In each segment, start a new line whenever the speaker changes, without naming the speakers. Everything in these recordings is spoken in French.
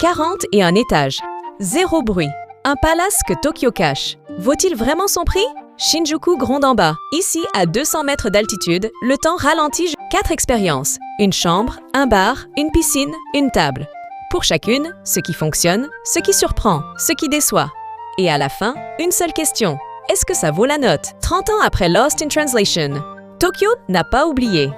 40 et un étage. Zéro bruit. Un palace que Tokyo cache. Vaut-il vraiment son prix? Shinjuku gronde en bas. Ici, à 200 mètres d'altitude, le temps ralentit. 4 expériences. Une chambre, un bar, une piscine, une table. Pour chacune, ce qui fonctionne, ce qui surprend, ce qui déçoit. Et à la fin, une seule question. Est-ce que ça vaut la note? 30 ans après Lost in Translation, Tokyo n'a pas oublié.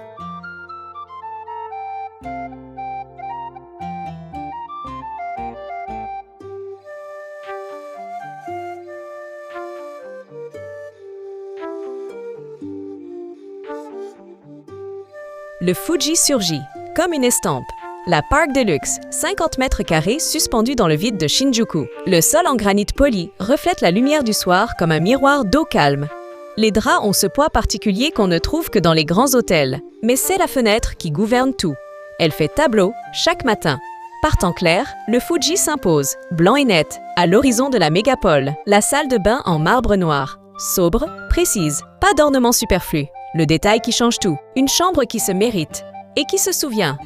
Le Fuji surgit, comme une estampe. La Park Deluxe, 50 mètres carrés suspendue dans le vide de Shinjuku. Le sol en granit poli reflète la lumière du soir comme un miroir d'eau calme. Les draps ont ce poids particulier qu'on ne trouve que dans les grands hôtels. Mais c'est la fenêtre qui gouverne tout. Elle fait tableau chaque matin. Par temps clair, le Fuji s'impose, blanc et net, à l'horizon de la mégapole. La salle de bain en marbre noir. Sobre, précise, pas d'ornement superflu. Le détail qui change tout. Une chambre qui se mérite et qui se souvient.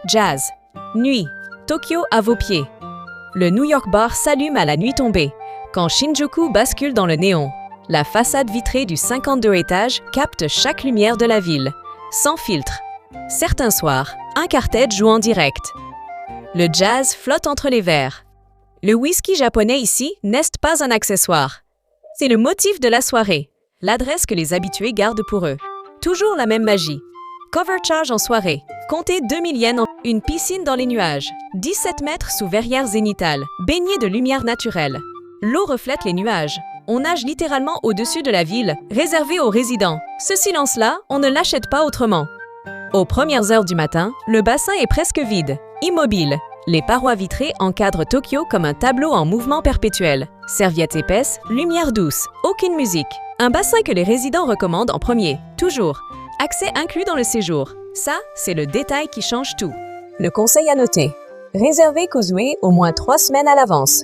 Jazz. Nuit. Tokyo à vos pieds. Le New York Bar s'allume à la nuit tombée, quand Shinjuku bascule dans le néon. La façade vitrée du 52 étages capte chaque lumière de la ville, sans filtre. Certains soirs, un quartet joue en direct. Le jazz flotte entre les verres. Le whisky japonais ici n'est pas un accessoire. C'est le motif de la soirée, l'adresse que les habitués gardent pour eux. Toujours la même magie. Cover charge en soirée. Comptez 2000 yens en une piscine dans les nuages. 17 mètres sous verrière zénitale, baignée de lumière naturelle. L'eau reflète les nuages. On nage littéralement au-dessus de la ville, réservée aux résidents. Ce silence-là, on ne l'achète pas autrement. Aux premières heures du matin, le bassin est presque vide, immobile. Les parois vitrées encadrent Tokyo comme un tableau en mouvement perpétuel. Serviettes épaisses, lumière douce, aucune musique. Un bassin que les résidents recommandent en premier, toujours. Accès inclus dans le séjour. Ça, c'est le détail qui change tout. Le conseil à noter. Réservez Causeway au moins 3 semaines à l'avance.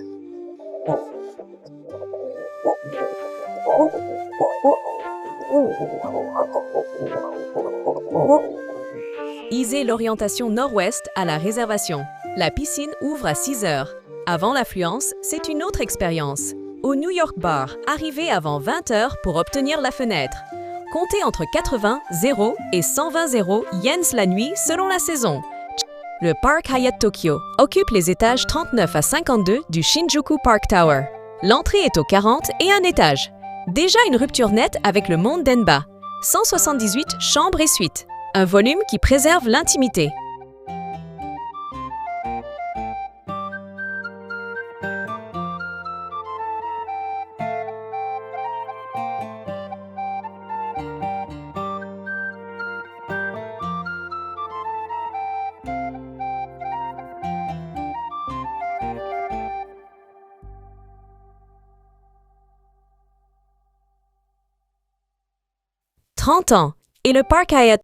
Isez l'orientation nord-ouest à la réservation. La piscine ouvre à 6 heures. Avant l'affluence, c'est une autre expérience. Au New York Bar, arrivez avant 20 heures pour obtenir la fenêtre. Comptez entre 80 0 et 120 0 yens la nuit selon la saison. Le Park Hyatt Tokyo occupe les étages 39 à 52 du Shinjuku Park Tower. L'entrée est au 40 et un étage. Déjà une rupture nette avec le monde d'Enba. 178 chambres et suites. Un volume qui préserve l'intimité. « 30 ans et le Park Hyatt